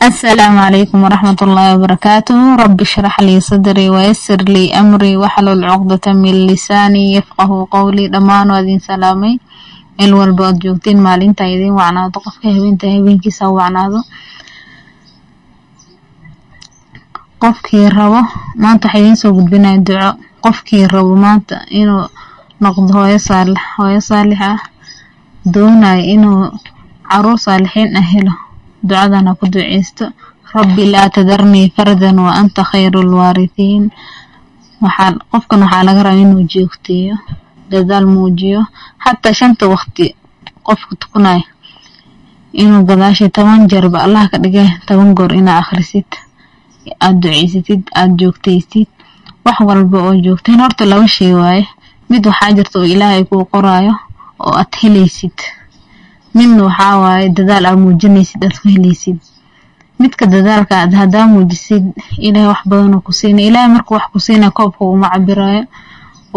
السلام عليكم ورحمة الله وبركاته. رب اشرح لي صدري ويسر لي أمري واحلل عقدة من لساني يفقه قولي. دمان وادين سلامي الوالبود جوجتين مالين تايدين وعنادو قفك هبين كيسا وعنادو qofkii rabo maanta waxay idin soo gudbinaa duco. qofkii rabo maanta inuu noqdo hooyo saalix ah, doonay inuu caruur saalixiin ah helo, ducadana ku duceysto. rabbi laa tadarni fardan wa anta khayrul waarithiin. qofkan waxaa laga rabaa inuu joogteeyo, dadaal muujiyo, hatta shanta waqti qofka tukanay inuu gadaashay 10 jeer ba Allah ka dhigay 10 goor inaa akhrisid, aad duceysatid, aad joogteysid. wax walba oo joogteen horta laba shay waaye. mid waxaa jirta oo Ilaahay kuu qoraayo oo aad helaysid, midna waxaa waaye dadaal aad muujinaysid aad ku helaysid. midka dadaalka aad hadaa muujisid Ilaahay wax badan oo ku siinay. Ilaahay markuu wax ku siinay koobka uma cabiraayo.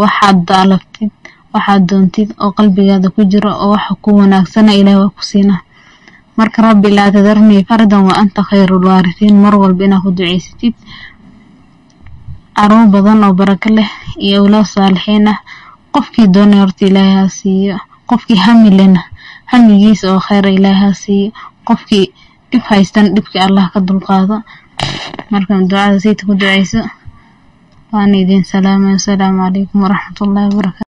waxaad daalabtid, waxaad doontid oo qalbigaada ku jiro oo wax ku wanaagsan Ilaahay waa ku siinaa. marka rabbi laa tadarni fardan wa anta khayrul waarithiin mar walba inaad ku duceysatid. caruur badan oo barako leh iyo awlaad saalixiin ah qofkii doonay horta Ilaahay ha siiyo. qofkii hami lena hamigiisa oo khayr Ilaahay ha siiyo. qofkii dhib haystan dhibkii Allah ka dulqaado. marka ducada sayid ku duceyso. waan idin salaamay. Assalaamu calaykum waraxmatullaahi wabarakaatuh.